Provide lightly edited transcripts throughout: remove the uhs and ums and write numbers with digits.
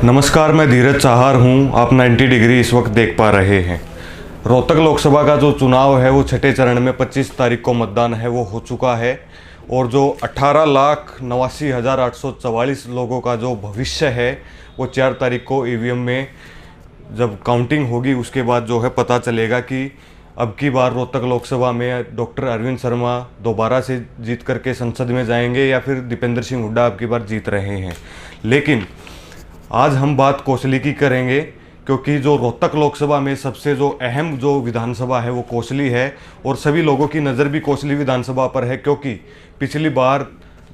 नमस्कार, मैं धीरज चाहर हूं। आप 90 डिग्री इस वक्त देख पा रहे हैं। रोहतक लोकसभा का जो चुनाव है वो छठे चरण में 25 तारीख को मतदान है वो हो चुका है और जो 18,89,844 लोगों का जो भविष्य है वो 4 तारीख को ईवीएम में जब काउंटिंग होगी उसके बाद जो है पता चलेगा कि अब की बार रोहतक लोकसभा में डॉक्टर अरविंद शर्मा दोबारा से जीत करके संसद में जाएंगे या फिर दीपेंद्र सिंह हुड्डा अब की बार जीत रहे हैं। लेकिन आज हम बात कोसली की करेंगे क्योंकि जो रोहतक लोकसभा में सबसे जो अहम जो विधानसभा है वो कोसली है और सभी लोगों की नज़र भी कोसली विधानसभा पर है क्योंकि पिछली बार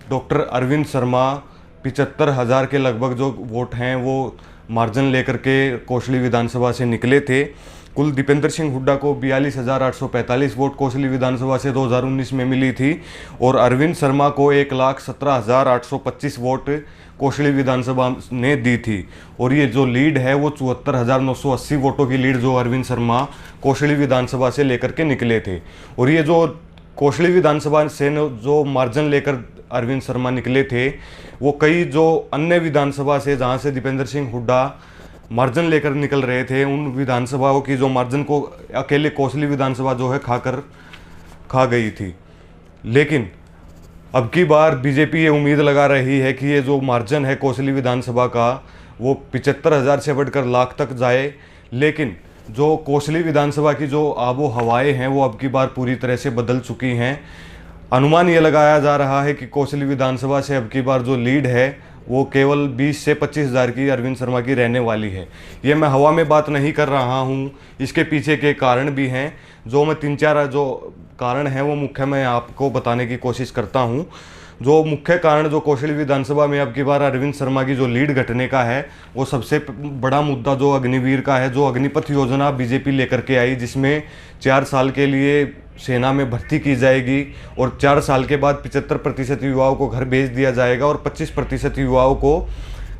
डॉक्टर अरविंद शर्मा 75,000 के लगभग जो वोट हैं वो मार्जिन लेकर के कोसली विधानसभा से निकले थे। कुल दीपेंद्र सिंह हुड्डा को 42,845 वोट कोसली विधानसभा से 2019 में मिली थी और अरविंद शर्मा को 1,17,825 वोट कोसली विधानसभा ने दी थी और ये जो लीड है वो 74,980 वोटों की लीड जो अरविंद शर्मा कोसली विधानसभा से लेकर के निकले थे। और ये जो कोसली विधानसभा से जो मार्जिन लेकर अरविंद शर्मा निकले थे वो कई जो अन्य विधानसभा से जहाँ से दीपेंद्र सिंह हुड्डा मार्जिन लेकर निकल रहे थे उन विधानसभाओं की जो मार्जिन को अकेले कोसली विधानसभा जो है खा गई थी। लेकिन अब की बार बीजेपी ये उम्मीद लगा रही है कि ये जो मार्जिन है कोसली विधानसभा का वो 75,000 से बढ़कर लाख तक जाए। लेकिन जो कोसली विधानसभा की जो आबो हवाएं हैं वो अब की बार पूरी तरह से बदल चुकी हैं। अनुमान ये लगाया जा रहा है कि कोसली विधानसभा से अब की बार जो लीड है वो केवल 20 से 25,000 की अरविंद शर्मा की रहने वाली है। ये मैं हवा में बात नहीं कर रहा हूँ, इसके पीछे के कारण भी हैं जो मैं 3-4 जो कारण हैं वो मुख्य मैं आपको बताने की कोशिश करता हूँ। जो मुख्य कारण जो कोसली विधानसभा में अब की बार अरविंद शर्मा की जो लीड घटने का है वो सबसे बड़ा मुद्दा जो अग्निवीर का है, जो अग्निपथ योजना बीजेपी लेकर के आई जिसमें 4 साल के लिए सेना में भर्ती की जाएगी और 4 साल के बाद 75% युवाओं को घर भेज दिया जाएगा और 25% युवाओं को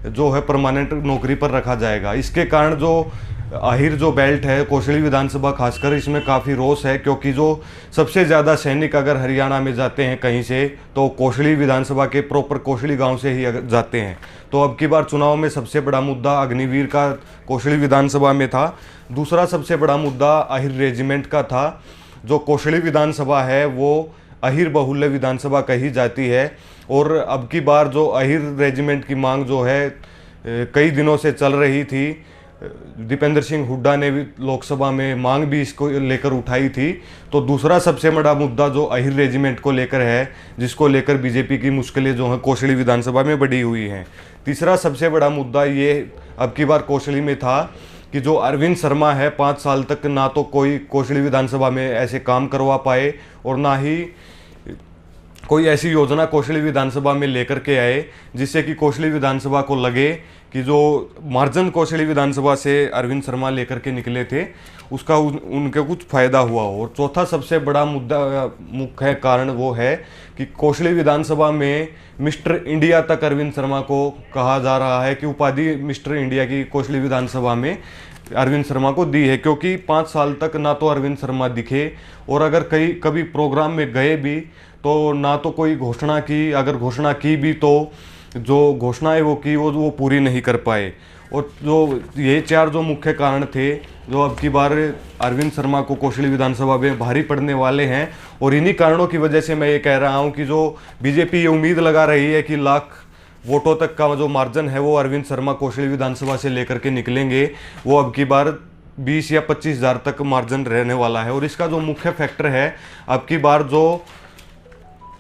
जो है परमानेंट नौकरी पर रखा जाएगा। इसके कारण जो आहिर जो बेल्ट है कोसली विधानसभा खासकर इसमें काफ़ी रोष है क्योंकि जो सबसे ज़्यादा सैनिक अगर हरियाणा में जाते हैं कहीं से तो कोसली विधानसभा के प्रॉपर कोसली गांव से ही जाते हैं। तो अब की बार चुनाव में सबसे बड़ा मुद्दा अग्निवीर का कोसली विधानसभा में था। दूसरा सबसे बड़ा मुद्दा आहिर रेजिमेंट का था। जो कोसली विधानसभा है वो अहिर बहुल्य विधानसभा कही जाती है और अब की बार जो अहिर रेजिमेंट की मांग जो है कई दिनों से चल रही थी। दीपेंद्र सिंह हुड्डा ने भी लोकसभा में मांग भी इसको लेकर उठाई थी। तो दूसरा सबसे बड़ा मुद्दा जो अहिर रेजिमेंट को लेकर है जिसको लेकर बीजेपी की मुश्किलें जो हैं कोसली विधानसभा में बढ़ी हुई हैं। तीसरा सबसे बड़ा मुद्दा ये अब की बार कोसली में था कि जो अरविंद शर्मा है 5 साल तक ना तो कोई कोसली विधानसभा में ऐसे काम करवा पाए और ना ही कोई ऐसी योजना कोसली विधानसभा में लेकर के आए जिससे कि कोसली विधानसभा को लगे कि जो मार्जिन कोसली विधानसभा से अरविंद शर्मा लेकर के निकले थे उसका उनके कुछ फ़ायदा हुआ हो। और चौथा सबसे बड़ा मुद्दा मुख्य कारण वो है कि कोसली विधानसभा में मिस्टर इंडिया तक अरविंद शर्मा को कहा जा रहा है कि उपाधि मिस्टर इंडिया की कोसली विधानसभा में अरविंद शर्मा को दी है क्योंकि 5 साल तक ना तो अरविंद शर्मा दिखे और अगर कभी प्रोग्राम में गए भी तो ना तो कोई घोषणा की, अगर घोषणा की भी तो जो घोषणाएं वो की वो पूरी नहीं कर पाए। और जो ये 4 जो मुख्य कारण थे जो अब की बार अरविंद शर्मा को कोसली विधानसभा में भारी पड़ने वाले हैं और इन्हीं कारणों की वजह से मैं ये कह रहा हूँ कि जो बीजेपी ये उम्मीद लगा रही है कि लाख वोटों तक का जो मार्जिन है वो अरविंद शर्मा कोसली विधानसभा से लेकर के निकलेंगे वो अब की बार 20 या 25,000 तक मार्जिन रहने वाला है। और इसका जो मुख्य फैक्टर है अब की बार जो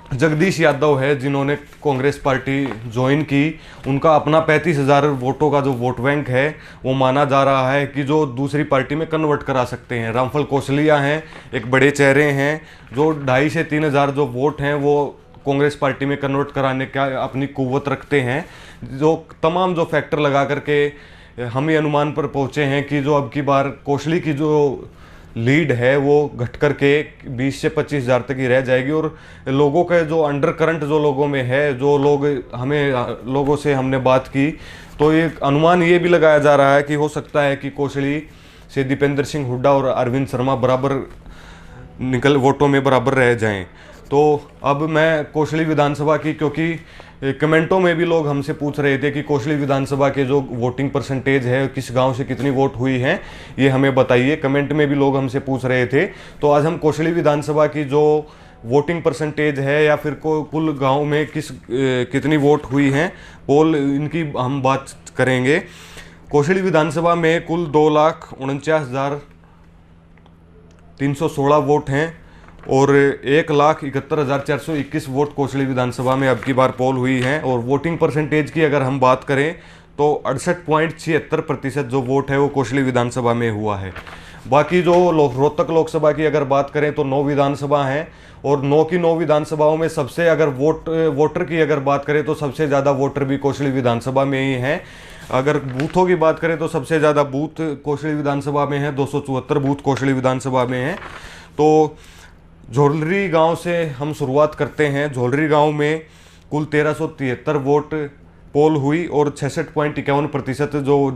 जगदीश यादव है जिन्होंने कांग्रेस पार्टी ज्वाइन की उनका अपना 35,000 वोटों का जो वोट बैंक है वो माना जा रहा है कि जो दूसरी पार्टी में कन्वर्ट करा सकते हैं। रामफल कौशलिया हैं, एक बड़े चेहरे हैं जो 2,500 से 3,000 जो वोट हैं वो कांग्रेस पार्टी में कन्वर्ट कराने का अपनी कुव्वत रखते हैं। जो तमाम जो फैक्टर लगा करके हम ये अनुमान पर पहुँचे हैं कि जो अब की बार कोसली की जो लीड है वो घट करके 20 से 25,000 तक ही रह जाएगी। और लोगों के जो अंडर करंट जो लोगों में है, जो लोगों से हमने बात की तो ये अनुमान ये भी लगाया जा रहा है कि हो सकता है कि कोसली से दीपेंद्र सिंह हुड्डा और अरविंद शर्मा वोटों में बराबर रह जाएं। तो अब मैं कोसली विधानसभा की क्योंकि कमेंटों में भी लोग हमसे पूछ रहे थे कि कोसली विधानसभा के जो वोटिंग परसेंटेज है, किस गांव से कितनी वोट हुई है, ये हमें बताइए। कमेंट में भी लोग हमसे पूछ रहे थे। तो आज हम कोसली विधानसभा की जो वोटिंग परसेंटेज है या फिर कुल गांव में कितनी वोट हुई हैं पोल, इनकी हम बात करेंगे। कोसली विधानसभा में कुल 2,49,316 वोट हैं और 1,71,421 वोट कोसली विधानसभा में अब की बार पोल हुई हैं। और वोटिंग परसेंटेज की अगर हम बात करें तो 68.76% जो वोट है वो कोसली विधानसभा में हुआ है। बाकी जो रोहतक लोकसभा की अगर बात करें तो 9 विधानसभा हैं और 9 की 9 विधानसभाओं में सबसे अगर वोटर की अगर बात करें तो सबसे ज़्यादा वोटर भी कोसली विधानसभा में ही हैं। अगर बूथों की बात करें तो सबसे ज़्यादा बूथ कोसली विधानसभा में है, 274 बूथ कोसली विधानसभा में हैं। तो झोलरी गांव से हम शुरुआत करते हैं। झोलरी गांव में कुल 1373 वोट पोल हुई और 66.51% जो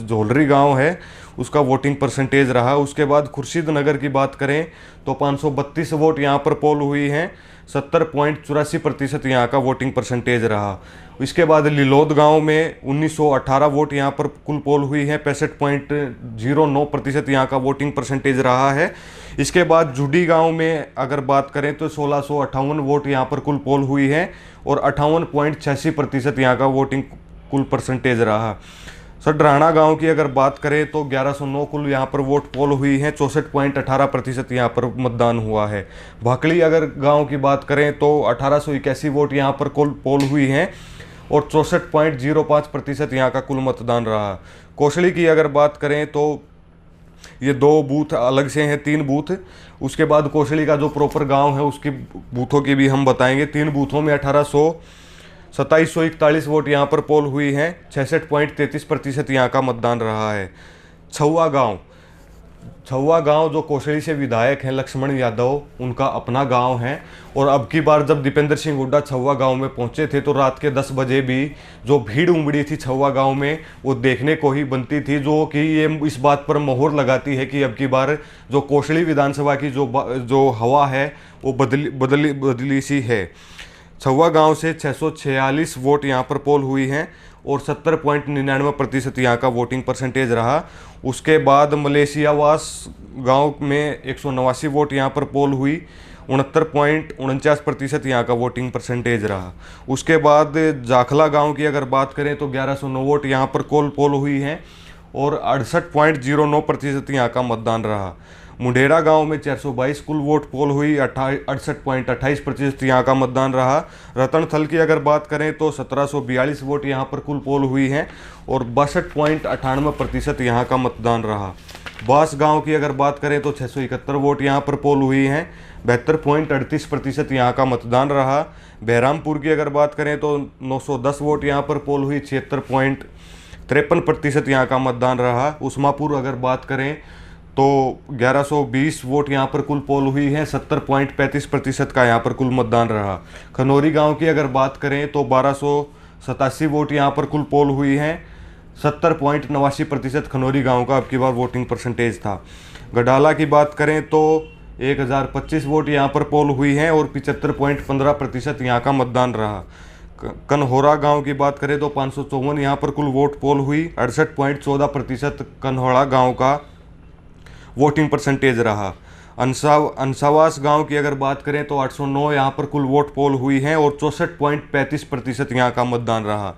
झोलरी गांव है उसका वोटिंग परसेंटेज रहा। उसके बाद खुर्शीद नगर की बात करें तो 532 वोट यहां पर पोल हुई हैं, 70.84% यहाँ का वोटिंग परसेंटेज रहा। इसके बाद लिलोद गांव में 1918 वोट यहाँ पर कुल पोल हुई है, 65.09% यहाँ का वोटिंग परसेंटेज रहा है। इसके बाद जुडी गांव में अगर बात करें तो 1658 वोट यहाँ पर कुल पोल हुई है और 58.86% यहाँ का वोटिंग कुल परसेंटेज रहा। सडराना गांव की अगर बात करें तो 1109 कुल यहाँ पर वोट पोल हुई है, 64.18% यहाँ पर मतदान हुआ है। भाकली अगर गांव की बात करें तो 1881 वोट यहाँ पर कुल पोल हुई हैं और 64.05% यहाँ का कुल मतदान रहा। कोसली की अगर बात करें तो ये 2 बूथ अलग से हैं, 3 बूथ। उसके बाद कोसली का जो प्रॉपर गांव है उसकी बूथों की भी हम बताएंगे। 3 बूथों में 2741 वोट यहाँ पर पोल हुई हैं, 66.33% यहाँ का मतदान रहा है। छौवा गांव जो कोसली से विधायक हैं लक्ष्मण यादव, उनका अपना गांव है। और अब की बार जब दीपेंद्र सिंह हुड्डा छौवा गांव में पहुंचे थे तो रात के 10 बजे भी जो भीड़ उमड़ी थी छौवा गांव में वो देखने को ही बनती थी, जो कि ये इस बात पर मोहर लगाती है कि अब की बार जो कोसली विधानसभा की जो हवा है वो बदली सी है। छौवा गांव से 646 वोट यहाँ पर पोल हुई हैं और 70.99% यहाँ का वोटिंग परसेंटेज रहा। उसके बाद मलेशियावास गांव में 189 वोट यहाँ पर पोल हुई, 69.49% यहाँ का वोटिंग परसेंटेज रहा। उसके बाद जाखला गांव की अगर बात करें तो 1109 वोट यहाँ पर पोल हुई हैं और 68.09% यहाँ का मतदान रहा। मुंडेरा गांव में 422 कुल वोट पोल हुई, 68.28% यहाँ का मतदान रहा। रतनथल की अगर बात करें तो 1742 वोट यहाँ पर कुल पोल हुई हैं और 62.98% यहाँ का मतदान रहा। बास गांव की अगर बात करें तो 671 वोट यहाँ पर पोल हुई हैं, 72.38% यहाँ का मतदान रहा। बहरामपुर की अगर बात करें तो 910 वोट यहाँ पर पोल हुई, 76.53% यहाँ का मतदान रहा। उस्मापुर अगर बात करें तो 1120 वोट यहाँ पर कुल पोल हुई है, 70.35% का यहाँ पर कुल मतदान रहा। खनौरी गांव की अगर बात करें तो 1287 वोट यहाँ पर कुल पोल हुई हैं, 70.89% खनौरी गांव का अब की बार वोटिंग परसेंटेज था। गडाला की बात करें तो 1025 वोट यहाँ पर पोल हुई हैं और 75.15% यहाँ का मतदान रहा। कन्होरा गांव की बात करें तो 554 यहाँ पर कुल वोट पोल हुई, 68.14% कन्होरा गांव का वोटिंग परसेंटेज रहा। अंसावास गांव की अगर बात करें तो 809 यहाँ पर कुल वोट पोल हुई हैं और 64.35% यहाँ का मतदान रहा।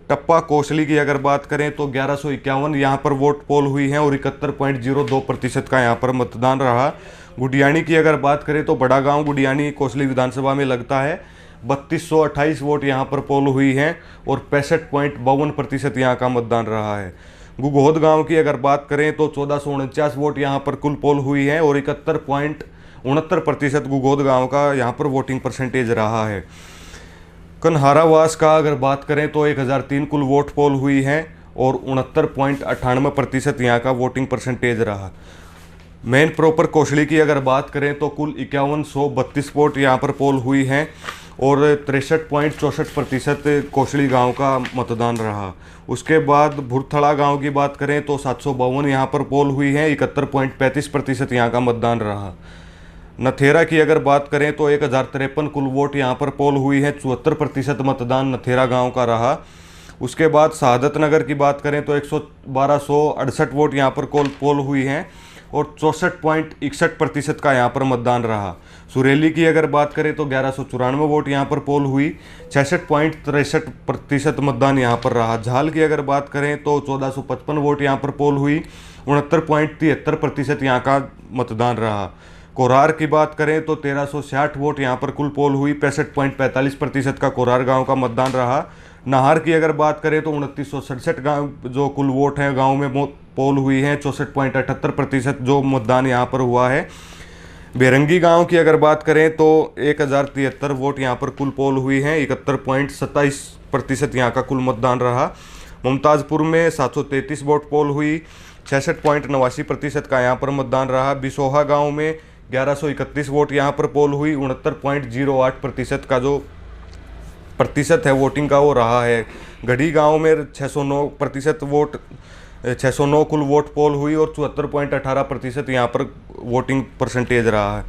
टप्पा कोसली की अगर बात करें तो 1151 यहाँ पर वोट पोल हुई हैं और 71.02% का यहाँ पर मतदान रहा। गुडियानी की अगर बात करें तो बड़ा गांव गुडियानी कोसली विधानसभा में लगता है, 3228 वोट यहाँ पर पोल हुई हैं और 65.52% यहाँ का मतदान रहा है। गुगोद गांव की अगर बात करें तो 1449 वोट यहाँ पर कुल पोल हुई है और 71.69% गुगोद गांव का यहाँ पर वोटिंग परसेंटेज रहा है। कन्हारावास का अगर बात करें तो 1003 कुल वोट पोल हुई हैं और 69.98% यहाँ का वोटिंग परसेंटेज रहा। मेन प्रॉपर कोसली की अगर बात करें तो कुल 5132 वोट यहाँ पर पोल हुई हैं और 63.64% कोसली गांव का मतदान रहा। उसके बाद भुरथड़ा गांव की बात करें तो 752 यहाँ पर पोल हुई हैं, 71.35% यहाँ का मतदान रहा। नथेरा की अगर बात करें तो 1053 कुल वोट यहाँ पर पोल हुई है, 74% मतदान नथेरा गांव का रहा। उसके बाद शहादत नगर की बात करें तो 1268 वोट यहाँ पर पोल हुई हैं और 64.61% का यहाँ पर मतदान रहा। सुरेली की अगर बात करें तो 1194 वोट यहाँ पर पोल हुई, 66.63% मतदान यहाँ पर रहा। झाल की अगर बात करें तो 1455 वोट यहाँ पर पोल हुई, 69.73% यहाँ का मतदान रहा। कोरार की बात करें तो 1360 वोट यहाँ पर कुल पोल हुई, 65.45% का कोरार गांव का मतदान रहा। नाहर की अगर बात करें तो 2967 गाँव जो कुल वोट हैं गांव में पोल हुई हैं, 64.78% जो मतदान यहाँ पर हुआ है। बेरंगी गांव की अगर बात करें तो 1073 वोट यहाँ पर कुल पोल हुई हैं, 71.27% यहाँ का कुल मतदान रहा। मुमताज़पुर में 733 वोट पोल हुई, 66.89% का यहाँ पर मतदान रहा। बिसोहा गांव में 1131 वोट यहाँ पर पोल हुई, 69.08% का जो प्रतिशत है वोटिंग का वो रहा है। गढ़ी गांव में 609 कुल वोट पोल हुई और 74.18% यहाँ पर वोटिंग परसेंटेज रहा है।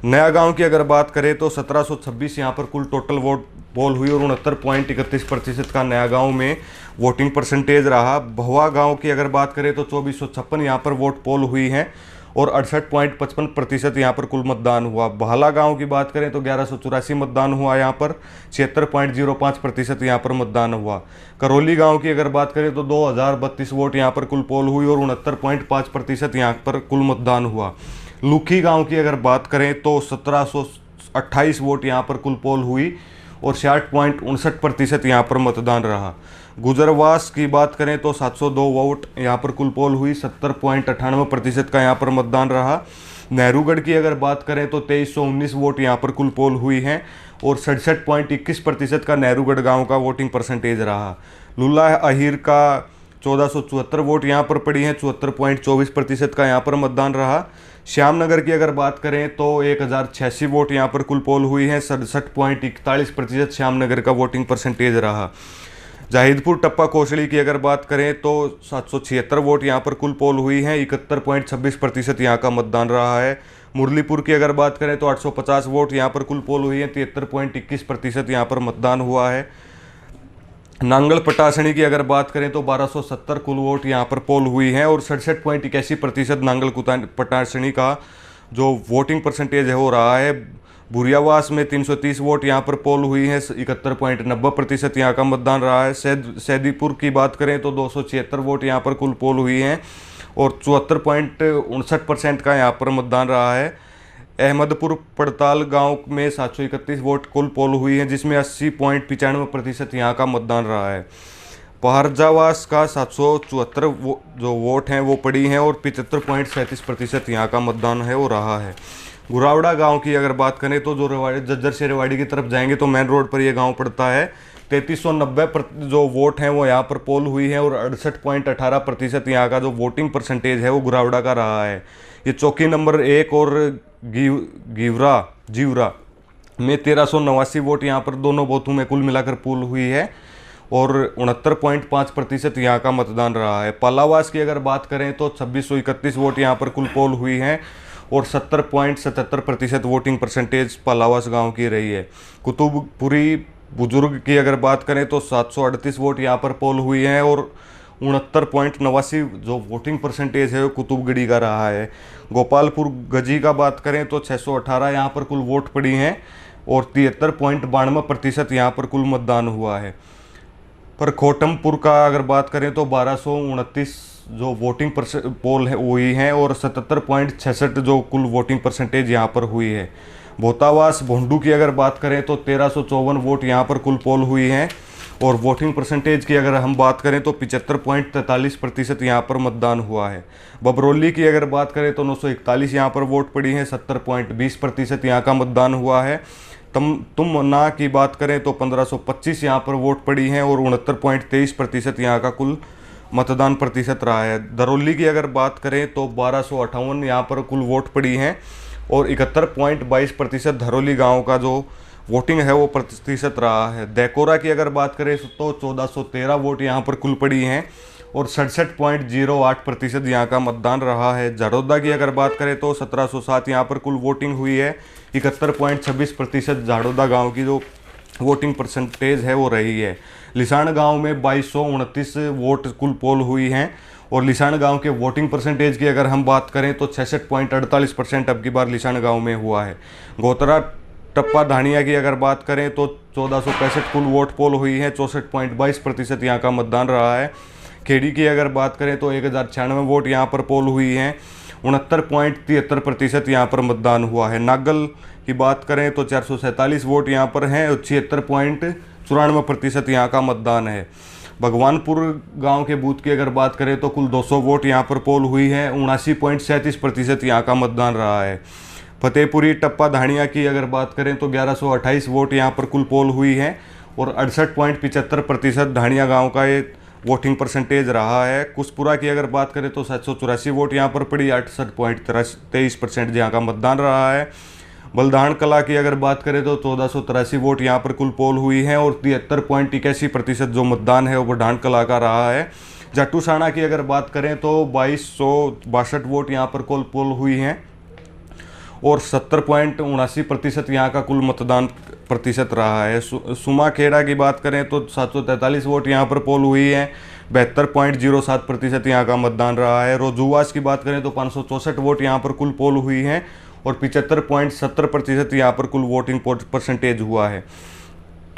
नया गांव की अगर बात करें तो 1726 यहाँ पर कुल टोटल वोट पोल हुई और 69.31% का नया गांव में वोटिंग परसेंटेज रहा। भवा गांव की अगर बात करें तो 2456 यहाँ पर वोट पोल हुई हैं और 68.55% यहाँ पर कुल मतदान हुआ। भाला गांव की बात करें तो 1184 मतदान हुआ यहाँ पर, 76.05% यहाँ पर मतदान हुआ। करौली गांव की अगर बात करें तो 2032 वोट यहाँ पर कुल पोल हुई और 69.5% यहाँ पर कुल मतदान हुआ। लुखी गांव की अगर बात करें तो 1728 वोट यहाँ पर कुल पोल हुई और 60.59% यहाँ पर मतदान रहा। गुजरवास की बात करें तो 702 वोट यहाँ पर कुल पोल हुई, 70.98% का यहाँ पर मतदान रहा। नेहरूगढ़ की अगर बात करें तो 2319 वोट यहाँ पर कुल पोल हुई हैं और 67.21% का नेहरूगढ़ गांव का वोटिंग परसेंटेज रहा। लुल्ला अहीर का 1474 वोट यहाँ पर पड़ी हैं, 74.24% का यहाँ पर मतदान रहा। श्यामनगर की अगर बात करें तो 1086 वोट यहाँ पर कुल पोल हुई हैं, 67.41% श्यामनगर का वोटिंग परसेंटेज रहा। जाहिदपुर टप्पा कोसली की अगर बात करें तो 776 वोट यहाँ पर कुल पोल हुई हैं, 71.26% यहाँ का मतदान रहा है। मुरलीपुर की अगर बात करें तो 850 वोट यहाँ पर कुल पोल हुई हैं, 73.21% यहाँ पर मतदान हुआ है। नांगल पटासणी की अगर बात करें तो 1270 कुल वोट यहाँ पर पोल हुई हैं और 67.81% नांगल पटासणी का जो वोटिंग परसेंटेज है वो रहा है। बुरियावास में 330 वोट यहाँ पर पोल हुई हैं, 71.90% यहाँ का मतदान रहा है। सैदीपुर की बात करें तो 276 वोट यहाँ पर कुल पोल हुई हैं और 74.59% का यहाँ पर मतदान रहा है। अहमदपुर पड़ताल गांव में 731 वोट कुल पोल हुई हैं जिसमें 80.95% यहाँ का मतदान रहा है। पहरजावास का 774 जो वोट हैं वो पड़ी हैं और 75.37% यहाँ का मतदान है वो रहा है। गुरावड़ा गांव की अगर बात करें तो जो जज्जर से रेवाड़ी की तरफ जाएंगे तो मेन रोड पर ये गांव पड़ता है। 3390 जो वोट हैं वो यहाँ पर पोल हुई हैं और 68.18% यहाँ का जो वोटिंग परसेंटेज है वो गुरावड़ा का रहा है। ये चौकी नंबर 1 और जीवरा में 1389 वोट यहाँ पर दोनों बूथों में कुल मिलाकर पोल हुई है और 69.5% यहाँ का मतदान रहा है। पालावास की अगर बात करें तो 2631 वोट यहाँ पर कुल पोल हुई हैं और 70.77% वोटिंग परसेंटेज पालावास गांव की रही है। कुतुबपुरी बुजुर्ग की अगर बात करें तो 738 वोट यहाँ पर पोल हुई हैं और 69.89 जो वोटिंग परसेंटेज है वो कुतुबगढ़ी का रहा है। गोपालपुर गजी का बात करें तो 618 यहाँ पर कुल वोट पड़ी हैं और 73.92% यहाँ पर कुल मतदान हुआ है। पर खोटमपुर का अगर बात करें तो 1229 जो वोटिंग पोल है हुई हैं और 77.66 जो कुल वोटिंग परसेंटेज यहाँ पर हुई है। भोतावास भोंडू की अगर बात करें तो 1354 वोट यहाँ पर कुल पोल हुई हैं और वोटिंग परसेंटेज की अगर हम बात करें तो 75.43% यहाँ पर मतदान हुआ है। बबरौली की अगर बात करें तो 941 यहाँ पर वोट पड़ी हैं, 70.20% यहाँ का मतदान हुआ है। तुमना की बात करें तो 1525 यहाँ पर वोट पड़ी हैं और 69.23% यहाँ का कुल मतदान प्रतिशत रहा है। दरौली की अगर बात करें तो 1258 यहाँ पर कुल वोट पड़ी हैं और 71.22% धरौली गांव का जो वोटिंग है वो प्रतिशत रहा है। देकोरा की अगर बात करें तो 1413 वोट यहाँ पर कुल पड़ी हैं और 67.08% यहाँ का मतदान रहा है। झाड़ोदा की अगर बात करें तो 1707 यहाँ पर कुल वोटिंग हुई है। 71.26% झाड़ोदा गांव की जो वोटिंग परसेंटेज है वो रही है। लिसाण गांव में 2229 वोट कुल पोल हुई हैं और लिसाण गांव के वोटिंग परसेंटेज की अगर हम बात करें तो 66.48% अब की बार लिसाण गांव में हुआ है। गोतरा टप्पा धानिया की अगर बात करें तो 1465 कुल वोट पोल हुई है। 64.22% यहाँ का मतदान रहा है। खेड़ी की अगर बात करें तो 1096 वोट यहाँ पर पोल हुई हैं। 69.73% यहाँ पर मतदान हुआ है। नागल की बात करें तो 447 वोट यहाँ पर हैं और 76.94% यहाँ का मतदान है। भगवानपुर गांव के बूथ की अगर बात करें तो कुल 200 वोट यहाँ पर पोल हुई है। 79.37% यहाँ का मतदान रहा है। फतेहपुरी टप्पा धानिया की अगर बात करें तो 1128 वोट यहाँ पर कुल पोल हुई है और 68.75% धानिया गांव का ये वोटिंग परसेंटेज रहा है। कुशपुरा की अगर बात करें तो 784 वोट यहाँ पर पड़ी। 68.23% यहाँ का मतदान रहा है। बलदान कला की अगर बात करें तो 1483 वोट यहाँ पर कुल पोल हुई हैं और 73.81% जो मतदान है वो बलदान कला का रहा है। जाटूसाना की अगर बात करें तो 2262 वोट यहाँ पर कुल पोल हुई हैं और 70.79% यहाँ का कुल मतदान प्रतिशत रहा है। सुमाखेड़ा की बात करें तो 743 वोट यहाँ पर पोल हुई है। 72.07% यहाँ का मतदान रहा है। रोजुवास की बात करें तो 564 वोट यहाँ पर कुल पोल हुई हैं और 75.70% यहाँ पर कुल वोटिंग परसेंटेज हुआ है।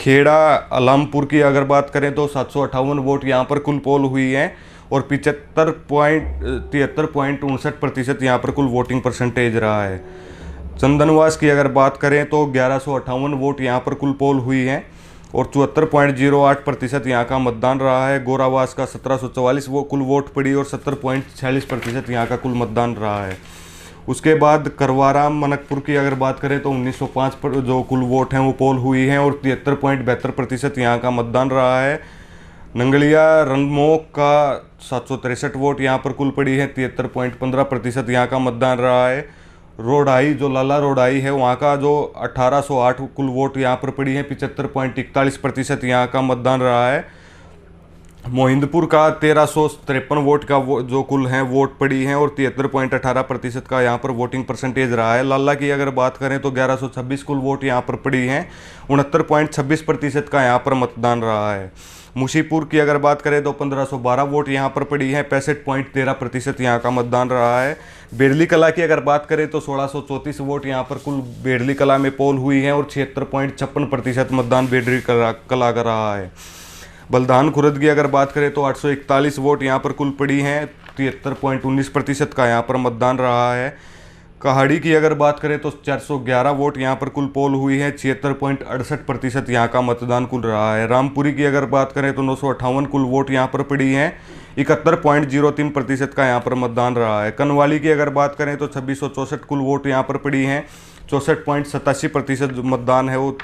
खेड़ा अलामपुर की अगर बात करें तो 758 वोट यहाँ पर कुल पोल हुई है और 73.59% यहाँ पर कुल वोटिंग परसेंटेज रहा है। चंदनवास की अगर बात करें तो 1158 वोट यहाँ पर कुल पोल हुई है और 74.08% यहाँ का मतदान रहा है। गोरावास का 1744 कुल वोट पड़ी और 70.46% यहाँ का कुल मतदान रहा है। उसके बाद करवारा मनकपुर की अगर बात करें तो 1905 पर जो कुल वोट हैं वो पोल हुई हैं और 73.72% यहाँ का मतदान रहा है। नंगलिया रंगमोक का 763 वोट यहाँ पर कुल पड़ी है। 73.15% यहाँ का मतदान रहा है। रोडाई जो लाला रोडाई है वहाँ का जो 1808 कुल वोट यहाँ पर पड़ी है। 75.41% यहाँ का मतदान रहा है। मोहिंदपुर का 1353 वोट का जो कुल हैं वोट पड़ी हैं और 73.18% का यहाँ पर वोटिंग परसेंटेज रहा है। लाला की अगर बात करें तो 1126 कुल वोट यहाँ पर पड़ी हैं। 69.26% का यहाँ पर मतदान रहा है। मुशीपुर की अगर बात करें तो 1512 वोट यहाँ पर पड़ी हैं। 65.13% यहाँ का मतदान रहा है। बेड़ली कला की अगर बात करें तो 1634 वोट यहाँ पर कुल बेड़ली कला में पोल हुई हैं और 76.56% मतदान बेड़ली कला का रहा है। बलदान खुर्द की अगर बात करें तो 841 वोट यहाँ पर कुल पड़ी हैं। 73.19% का यहाँ पर मतदान रहा है। कहाड़ी की अगर बात करें तो 411 वोट यहाँ पर कुल पोल हुई है। 76.68% यहाँ का मतदान कुल रहा है। रामपुरी की अगर बात करें तो 958 कुल वोट यहाँ पर पड़ी हैं। 71.03% का यहाँ पर मतदान रहा है। कनवाली की अगर बात करें तो 2664 कुल वोट यहाँ पर पड़ी हैं। 64.87% मतदान है वो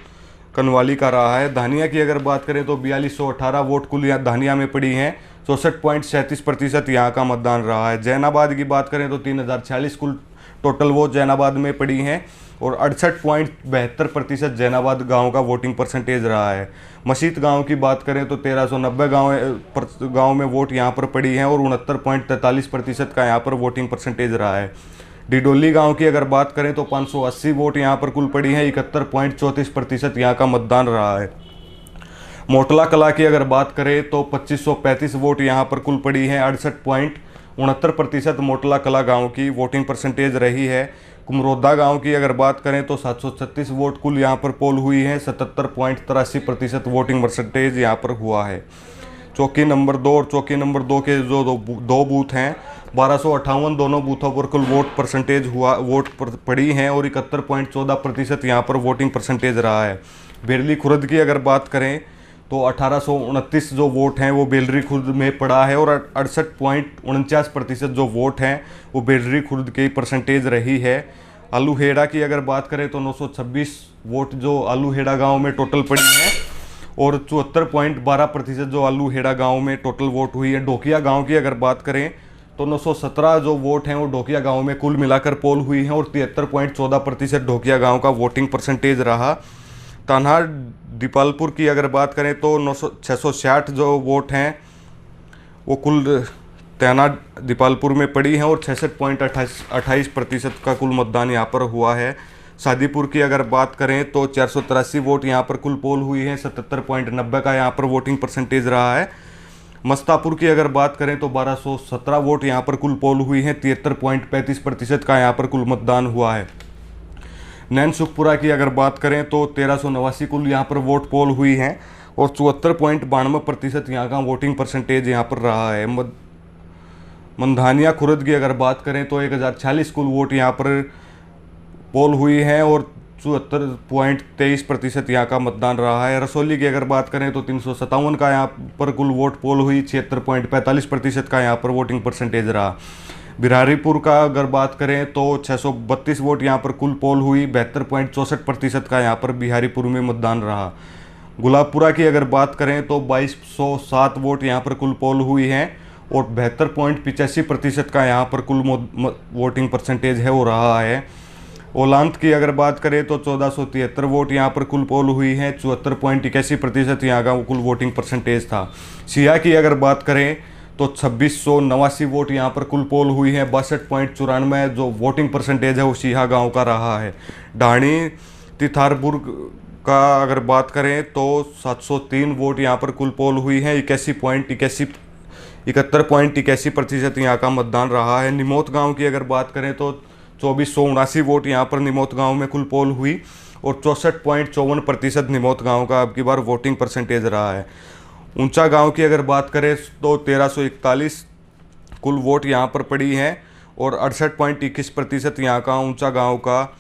कनवाली का रहा है। धानिया की अगर बात करें तो 4218 वोट कुल यहाँ धानिया में पड़ी हैं। 64.37% यहाँ का मतदान रहा है। जैनाबाद की बात करें तो 3046 कुल टोटल वोट जैनाबाद में पड़ी हैं और 68.72% जैनाबाद गांव का वोटिंग परसेंटेज रहा है। मसीत गांव की बात करें तो 1390 गांव में वोट यहां पर पड़ी हैं और 69.43% का यहां पर वोटिंग परसेंटेज रहा है। डिडोली गांव की अगर बात करें तो 580 वोट यहां पर कुल पड़ी हैं। 71.34% यहां का मतदान रहा है। मोटला कला की अगर बात करें तो 2535 वोट यहां पर कुल पड़ी हैं। 68.69% मोटला कला गांव की वोटिंग परसेंटेज रही है। कुमरोदा गांव की अगर बात करें तो 736 वोट कुल यहां पर पोल हुई है। 77.83% वोटिंग परसेंटेज यहां पर हुआ है। चौकी नंबर 2 और चौकी नंबर 2 के जो दो बूथ हैं 1258 दोनों बूथों पर कुल वोट परसेंटेज वोट पड़ी हैं और 71.14% यहाँ पर वोटिंग परसेंटेज रहा है। बेरली खुर्द की अगर बात करें तो 1829 जो वोट हैं वो बेलरी खुर्द में पड़ा है और 68.49% जो वोट हैं वो बेलरी खुर्द की परसेंटेज रही है। आलूहेड़ा की अगर बात करें तो 926 वोट जो आलूहेड़ा गांव में टोटल पड़ी हैं और 74.12% जो आलूहेड़ा गांव में टोटल वोट हुई है। डोकिया गांव की अगर बात करें तो 917 जो वोट हैं वो डोकिया गांव में कुल मिलाकर पोल हुई हैं और 73.14% डोकिया गांव का वोटिंग परसेंटेज रहा। तान्हार दीपालपुर की अगर बात करें तो 660 जो वोट हैं वो कुल तैनात दीपालपुर में पड़ी हैं और 66.28% का कुल मतदान यहाँ पर हुआ है। शादीपुर की अगर बात करें तो 483 वोट यहाँ पर कुल पोल हुई है, 77.90 का यहाँ पर वोटिंग परसेंटेज रहा है। मस्तापुर की अगर बात करें तो 1217 वोट यहाँ पर कुल पोल हुई है, 73.35% का यहाँ पर कुल मतदान हुआ है। नैन सुखपुरा की अगर बात करें तो 1389 कुल यहाँ पर वोट पोल हुई हैं और 74.92% यहाँ का वोटिंग परसेंटेज यहाँ पर रहा है। मंधानिया खुर्द की अगर बात करें तो 1040 कुल वोट यहाँ पर पोल हुई हैं और 74.23% यहाँ का मतदान रहा है। रसौली की अगर बात करें तो 357 का यहाँ पर कुल वोट पोल हुई, 76.45% का यहाँ पर वोटिंग परसेंटेज रहा। बिहारीपुर का अगर बात करें तो 632 वोट यहाँ पर कुल पोल हुई, 72.64% का यहाँ पर बिहारीपुर में मतदान रहा। गुलाबपुरा की अगर बात करें तो 2207 वोट यहाँ पर कुल पोल हुई हैं और 72.85% का यहाँ पर कुल वोटिंग परसेंटेज है वो रहा है। ओलांत की अगर बात करें तो 1473 वोट यहाँ पर कुल पोल हुई है, 74.81% यहाँ का कुल वोटिंग परसेंटेज था। सिया की अगर बात करें तो 2689 वोट यहाँ पर कुल पोल हुई है, 62.94 जो वोटिंग परसेंटेज है वो सिहा गांव का रहा है। ढाणी तिथारपुर का अगर बात करें तो 703 वोट यहाँ पर कुल पोल हुई है, 71.81% यहाँ का मतदान रहा है। निमोत गांव की अगर बात करें तो 2479 वोट यहाँ पर निमोत गांव में कुल पोल हुई और 64.54% निमोत गांव का अब की बार वोटिंग परसेंटेज रहा है। ऊंचा गांव की अगर बात करें तो 1341 कुल वोट यहाँ पर पड़ी हैं और 68.21% यहाँ का ऊंचा गांव का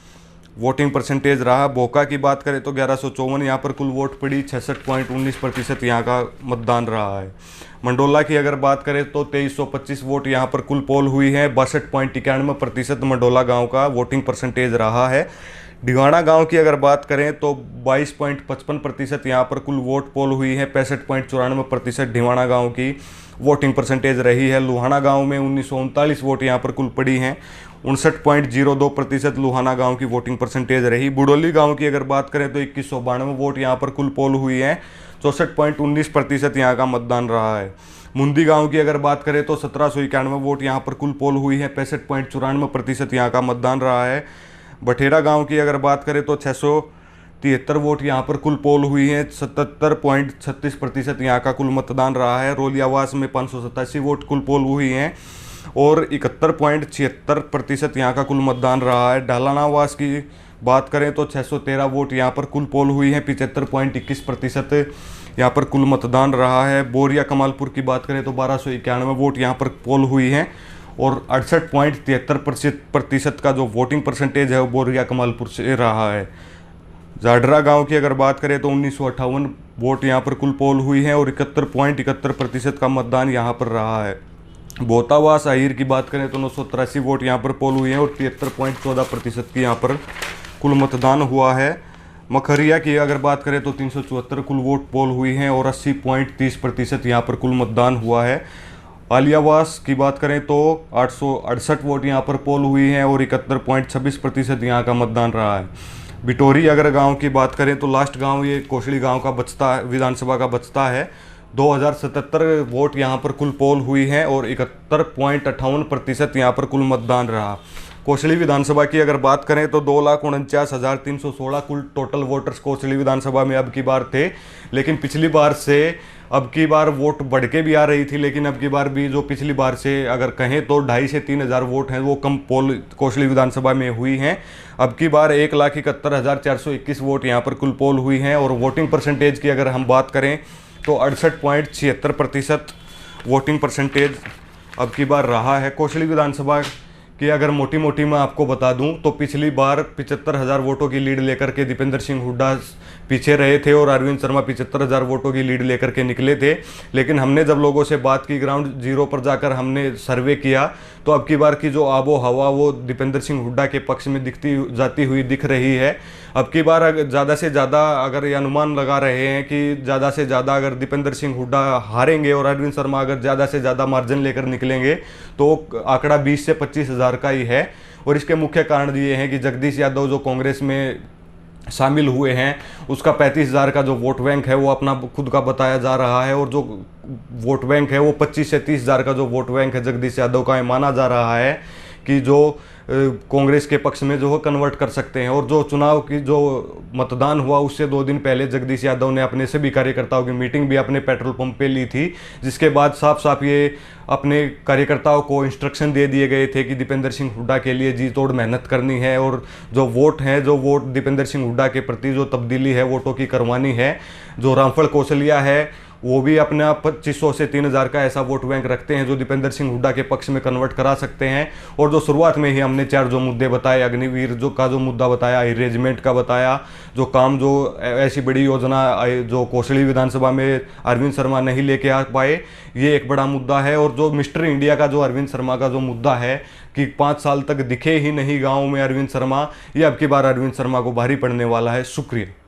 वोटिंग परसेंटेज रहा। बोका की बात करें तो 1154 यहाँ पर कुल वोट पड़ी, 66.19% यहाँ का मतदान रहा है। मंडोला की अगर बात करें तो 2325 वोट यहाँ पर कुल पोल हुई है, 62.91% मंडोला गांव का वोटिंग परसेंटेज रहा है। ढिवाना गांव की अगर बात करें तो 22.55% यहाँ पर कुल वोट पोल हुई है, 65.94% ढिवाना गांव की वोटिंग परसेंटेज रही है। लुहाना गांव में 1939 वोट यहाँ पर कुल पड़ी हैं, 59.02% लुहाना गांव की वोटिंग परसेंटेज रही। बुडोली गांव की अगर बात करें तो 2192 वोट यहाँ पर कुल पोल हुई हैं, 64.19% यहाँ का मतदान रहा है। मुंदी गांव की अगर बात करें तो 1791 वोट यहाँ पर कुल पोल हुई है, 65.94% यहाँ का मतदान रहा है। बठेरा गांव की अगर बात करें तो 673 वोट यहाँ पर कुल पोल हुई है, 77.36% यहाँ का कुल मतदान रहा है। रोलियावास में 587 वोट कुल पोल हुई हैं और 71.76% यहाँ का कुल मतदान रहा है। डालानावास की बात करें तो 613 वोट यहाँ पर कुल पोल हुई है, 75.21% यहाँ पर कुल मतदान रहा है। बोरिया कमालपुर की बात करें तो 1291 वोट यहाँ पर पोल हुई हैं और 68.73% का जो वोटिंग परसेंटेज है वो बोरिया कमालपुर से रहा है। जाडरा गांव की अगर बात करें तो 1958 वोट यहाँ पर कुल पोल हुई है और 71.71% का मतदान यहाँ पर रहा है। बोतावास आहिर की बात करें तो 983 वोट यहाँ पर पोल हुई है और 73.14% की यहाँ पर कुल मतदान हुआ है। मखरिया की अगर बात करें तो 374 कुल वोट पोल हुई हैं और 80.30% यहाँ पर कुल मतदान हुआ है। आलियावास की बात करें तो 868 वोट यहाँ पर पोल हुई हैं और 71.26% यहाँ का मतदान रहा है। बिटोरी अगर गांव की बात करें तो लास्ट गांव ये कोसली गांव का बचता विधानसभा का बचता है, 2077 वोट यहाँ पर कुल पोल हुई हैं और 71.58% यहाँ पर कुल मतदान रहा। कोसली विधानसभा की अगर बात करें तो 2,49,316 कुल टोटल वोटर्स कोसली विधानसभा में अब की बार थे, लेकिन पिछली बार से अब की बार वोट बढ़ के भी आ रही थी, लेकिन अब की बार भी जो पिछली बार से अगर कहें तो 2,500 से 3,000 वोट हैं वो कम पोल कोसली विधानसभा में हुई हैं। अब की बार 1,71,421 वोट यहाँ पर कुल पोल हुई हैं और वोटिंग परसेंटेज की अगर हम बात करें तो 68.76% वोटिंग परसेंटेज अब की बार रहा है। कोसली विधानसभा की अगर मोटी मोटी मैं आपको बता दूं तो पिछली बार 75,000 वोटों की लीड लेकर के दीपेंद्र सिंह हुड्डा पीछे रहे थे और अरविंद शर्मा 75,000 वोटों की लीड लेकर के निकले थे, लेकिन हमने जब लोगों से बात की ग्राउंड जीरो पर जाकर हमने सर्वे किया तो अब की बार की जो आबो हवा वो दीपेंद्र सिंह हुड्डा के पक्ष में जाती हुई दिख रही है। अब की बार ज़्यादा से ज़्यादा अगर ये अनुमान लगा रहे हैं कि ज़्यादा से ज़्यादा अगर दीपेंद्र सिंह हुड्डा हारेंगे और अरविंद शर्मा अगर ज़्यादा से ज़्यादा मार्जिन लेकर निकलेंगे तो आंकड़ा 20 से 25,000 का ही है। और इसके मुख्य कारण ये हैं कि जगदीश यादव जो कांग्रेस में शामिल हुए हैं उसका 35,000 का जो वोट बैंक है वो अपना खुद का बताया जा रहा है, और जो वोट बैंक है वो 25 से 30,000 का जो वोट बैंक है जगदीश यादव का माना जा रहा है कि जो कांग्रेस के पक्ष में जो है कन्वर्ट कर सकते हैं। और जो चुनाव की जो मतदान हुआ उससे 2 दिन पहले जगदीश यादव ने अपने सभी कार्यकर्ताओं की मीटिंग भी अपने पेट्रोल पंप पे ली थी, जिसके बाद साफ साफ ये अपने कार्यकर्ताओं को इंस्ट्रक्शन दे दिए गए थे कि दीपेंद्र सिंह हुड्डा के लिए जी तोड़ मेहनत करनी है, और जो वोट हैं, जो वोट दीपेंद्र सिंह हुड्डा के प्रति जो तब्दीली है वोटों की करवानी है। जो रामफल कौशलिया है वो भी अपना 2500 से 3,000 का ऐसा वोट बैंक रखते हैं जो दीपेंद्र सिंह हुड्डा के पक्ष में कन्वर्ट करा सकते हैं। और जो शुरुआत में ही हमने 4 जो मुद्दे बताए, अग्निवीर जो का जो मुद्दा बताया, रेजिमेंट का बताया, जो काम जो ऐसी बड़ी योजना जो कोसली विधानसभा में अरविंद शर्मा नहीं लेके आ पाए, ये एक बड़ा मुद्दा है। और जो मिस्टर इंडिया का जो अरविंद शर्मा का जो मुद्दा है कि 5 साल तक दिखे ही नहीं गाँव में अरविंद शर्मा, ये अब की बार अरविंद शर्मा को भारी पड़ने वाला है। शुक्रिया।